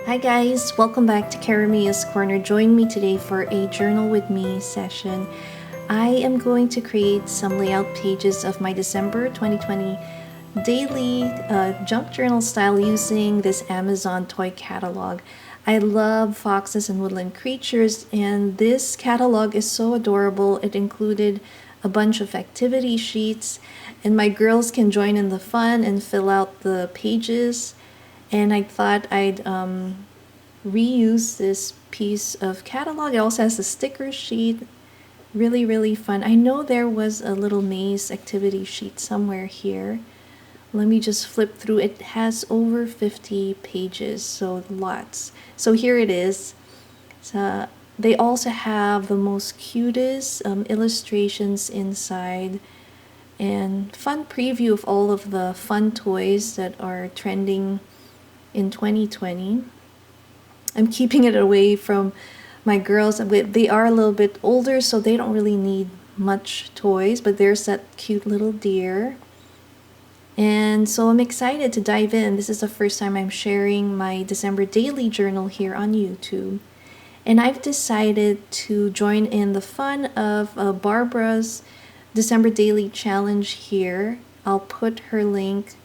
Hi guys, welcome back to Karamia's Corner. Join me today for a journal with me session. I am going to create some layout pages of my December 2020 daily junk journal style using this Amazon toy catalog. I love foxes and woodland creatures, and this catalog is so adorable. It included a bunch of activity sheets, and my girls can join in the fun and fill out the pages. And I thought I'd reuse this piece of catalog. It also has a sticker sheet. Really fun. I know there was a little maze activity sheet somewhere here. Let me just flip through. It has over 50 pages, so lots. So here it is. So they also have the most cutest illustrations inside and fun preview of all of the fun toys that are trending in 2020. I'm keeping it away from my girls. They are a little bit older, so they don't really need much toys, but there's that cute little deer. And so I'm excited to dive in. This is the first time I'm sharing my December daily journal here on YouTube. And I've decided to join in the fun of Barbara's December Daily Challenge here. I'll put her link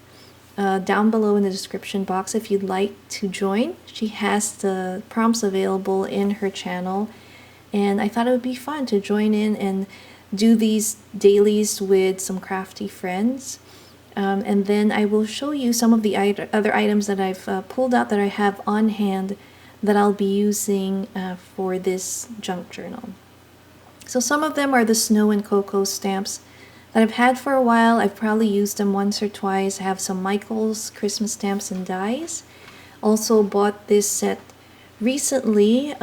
down below in the description box if you'd like to join. She has the prompts available in her channel, and I thought it would be fun to join in and do these dailies with some crafty friends. And then I will show you some of the other items that I've pulled out that I have on hand that I'll be using for this junk journal. So some of them are the snow and cocoa stamps that I've had for a while. I've probably used them once or twice. I have some Michael's Christmas stamps and dies. Also bought this set recently.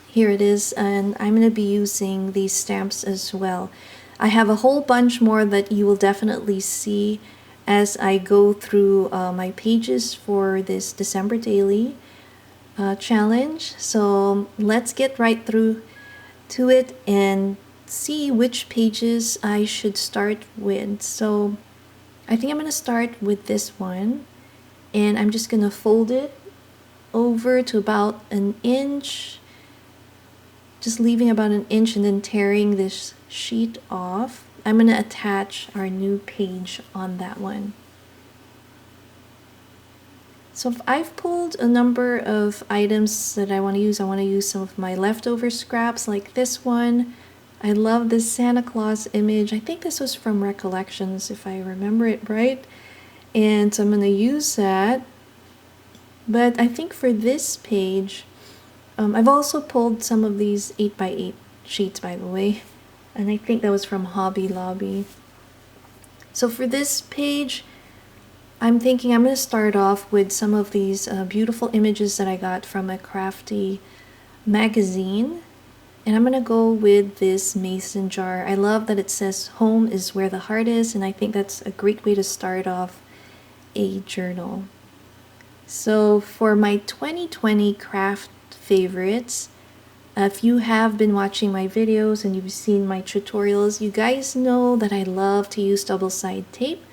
Here it is, and I'm going to be using these stamps as well. I have a whole bunch more that you will definitely see as I go through my pages for this December Daily challenge. So let's get right through to it and see which pages I should start with. So I think I'm going to start with this one, and I'm just going to fold it over to about an inch, just leaving about an inch and then tearing this sheet off. I'm going to attach our new page on that one. So if I've pulled a number of items that I want to use. I want to use some of my leftover scraps like this one. I love this Santa Claus image. I think this was from Recollections, if I remember it right. And so I'm going to use that. But I think for this page, I've also pulled some of these 8x8 sheets, by the way. And I think that was from Hobby Lobby. So for this page, I'm thinking I'm going to start off with some of these beautiful images that I got from a crafty magazine. And I'm going to go with this mason jar. I love that it says home is where the heart is, and I think that's a great way to start off a journal. So for my 2020 craft favorites, if you have been watching my videos and you've seen my tutorials, you guys know that I love to use double-sided tape.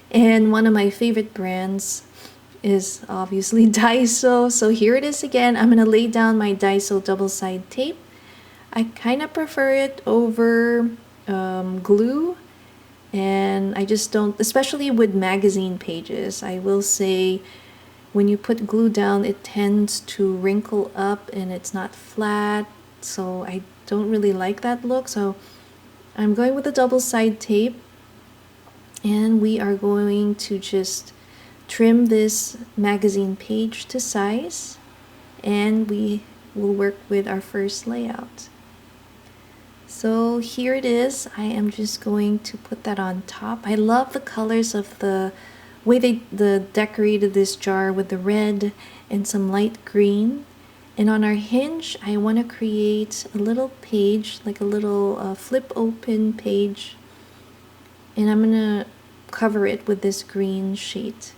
And one of my favorite brands is obviously Daiso. So here it is again. I'm going to lay down my Daiso double-sided tape. I kind of prefer it over glue, and I just don't, especially with magazine pages. I will say when you put glue down, it tends to wrinkle up and it's not flat, so I don't really like that look. So I'm going with the double-sided tape, and we are going to just trim this magazine page to size, and we will work with our first layout. So here it is. I am just going to put that on top. I love the colors of the way they decorated this jar with the red and some light green. And on our hinge, I want to create a little page, like a little flip open page. And I'm going to cover it with this green sheet.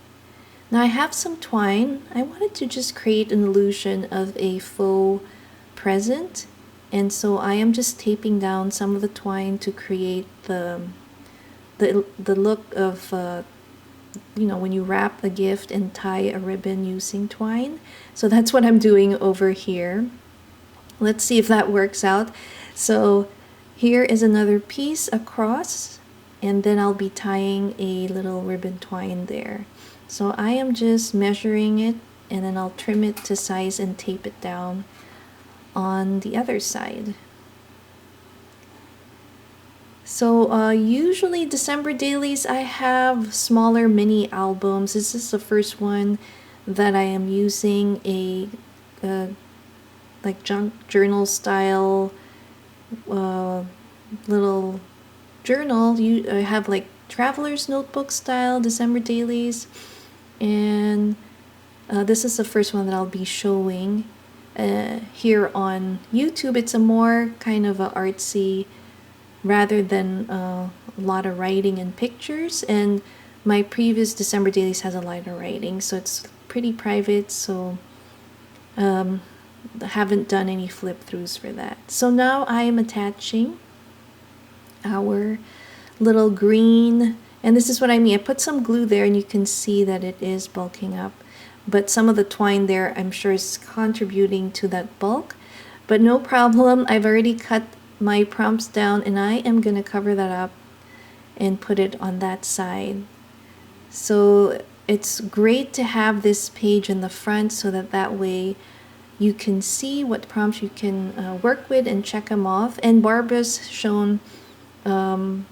Now I have some twine. I wanted to just create an illusion of a faux present. And so I am just taping down some of the twine to create the look of you know, when you wrap a gift and tie a ribbon using twine. So that's what I'm doing over here. Let's see if that works out. So here is another piece across, and then I'll be tying a little ribbon twine there. So I am just measuring it, and then I'll trim it to size and tape it down on the other side. So usually December dailies, I have smaller mini albums. This is the first one that I am using a like junk journal style little journal. I have like traveler's notebook style December dailies, and this is the first one that I'll be showing here on YouTube. It's a more kind of a artsy rather than a lot of writing and pictures, and my previous December dailies has a lot of writing, so it's pretty private, so I haven't done any flip throughs for that. So now I am attaching our little green, and this is what I mean. I put some glue there and you can see that it is bulking up, but some of the twine there I'm sure is contributing to that bulk, but no problem. I've already cut my prompts down, and I am gonna cover that up and put it on that side. So it's great to have this page in the front so that way you can see what prompts you can work with and check them off. And Barbara's shown some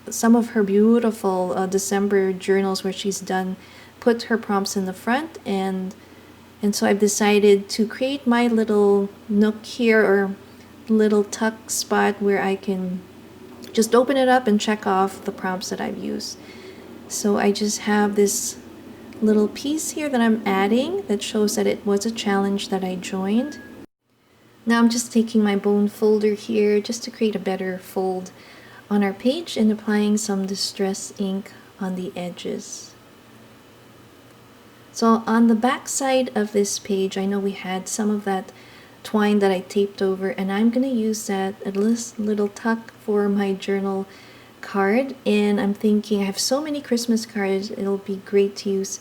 of her beautiful December journals where she's put her prompts in the front, and so I've decided to create my little nook here, or little tuck spot, where I can just open it up and check off the prompts that I've used. So I just have this little piece here that I'm adding that shows that it was a challenge that I joined. Now I'm just taking my bone folder here just to create a better fold on our page and applying some distress ink on the edges. So on the back side of this page, I know we had some of that twine that I taped over, and I'm going to use that as a little tuck for my journal card. And I'm thinking I have so many Christmas cards, it'll be great to use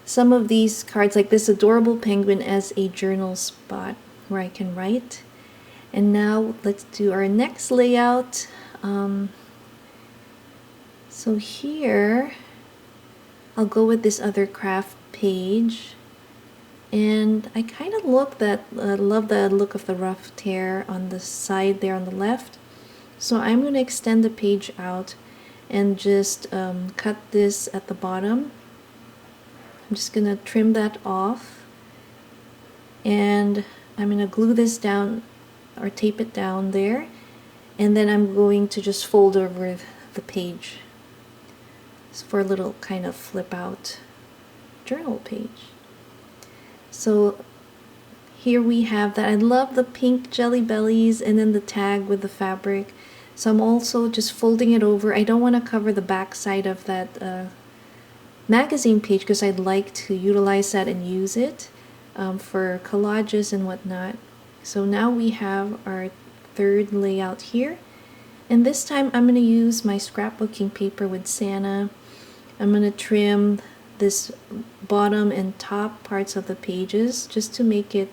some of these cards like this adorable penguin as a journal spot where I can write. And now let's do our next layout. So here I'll go with this other craft page, and I kind of love the look of the rough tear on the side there on the left. So I'm going to extend the page out and just cut this at the bottom. I'm just going to trim that off, and I'm going to glue this down or tape it down there, and then I'm going to just fold over the page for a little kind of flip out journal page. So here we have that. I love the pink jelly bellies and then the tag with the fabric. So I'm also just folding it over. I don't want to cover the back side of that magazine page because I'd like to utilize that and use it for collages and whatnot. So now we have our third layout here, and this time I'm going to use my scrapbooking paper with Santa. I'm going to trim this bottom and top parts of the pages just to make it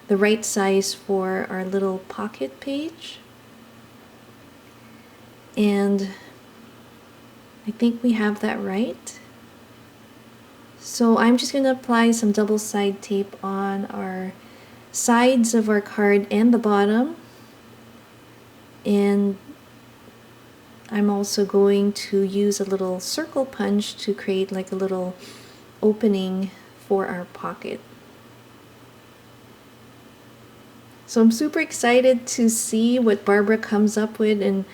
the right size for our little pocket page. And I think we have that right. So I'm just going to apply some double side tape on our sides of our card and the bottom, and I'm also going to use a little circle punch to create like a little opening for our pocket. So I'm super excited to see what Barbara comes up with, and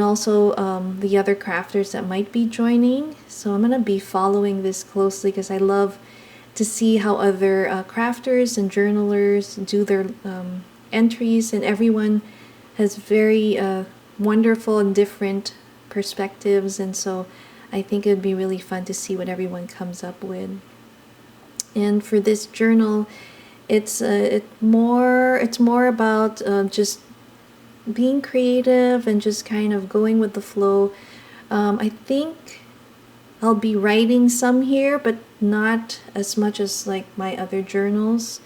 also the other crafters that might be joining. So I'm going to be following this closely because I love to see how other crafters and journalers do their entries, and everyone has very wonderful and different perspectives, and so I think it would be really fun to see what everyone comes up with. And for this journal, it's more about just being creative and just kind of going with the flow. I think I'll be writing some here, but not as much as like my other journals.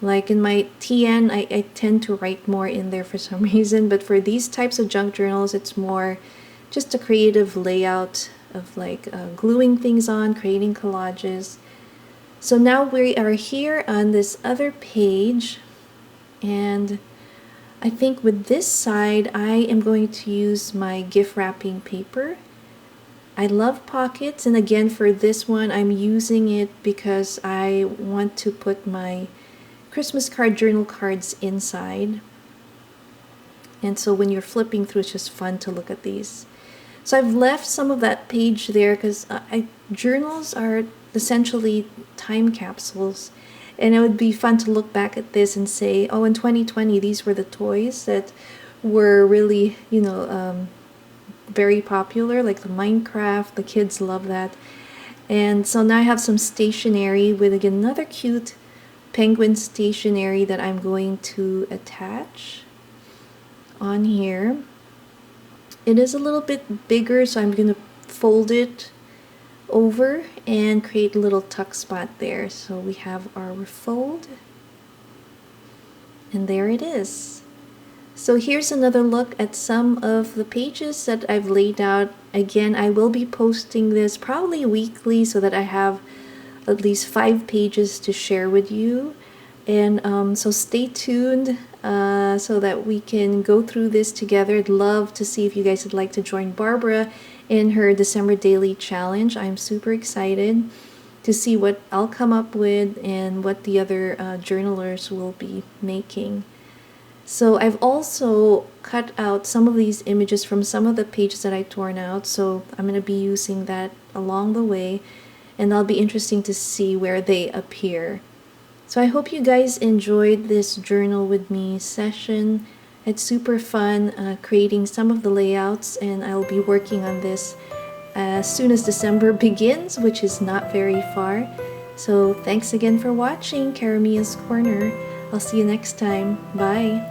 Like in my TN, I tend to write more in there for some reason, but for these types of junk journals, it's more just a creative layout of like gluing things on, creating collages. So now we are here on this other page, and I think with this side, I am going to use my gift wrapping paper. I love pockets, and again for this one, I'm using it because I want to put my Christmas card journal cards inside. And so when you're flipping through, it's just fun to look at these. So I've left some of that page there because journals are essentially time capsules. And it would be fun to look back at this and say, oh, in 2020, these were the toys that were really, very popular, like the Minecraft. The kids love that. And so now I have some stationery with, again, another cute penguin stationery that I'm going to attach on here. It is a little bit bigger, so I'm going to fold it over and create a little tuck spot there. So we have our fold, and there it is. So here's another look at some of the pages that I've laid out. Again, I will be posting this probably weekly so that I have at least 5 pages to share with you. And so stay tuned so that we can go through this together. I'd love to see if you guys would like to join Barbara in her December Daily Challenge. I'm super excited to see what I'll come up with and what the other journalers will be making. So I've also cut out some of these images from some of the pages that I torn out, so I'm going to be using that along the way, and that'll be interesting to see where they appear. So I hope you guys enjoyed this journal with me session. It's super fun creating some of the layouts, and I'll be working on this as soon as December begins, which is not very far. So thanks again for watching Karamia's Corner. I'll see you next time. Bye!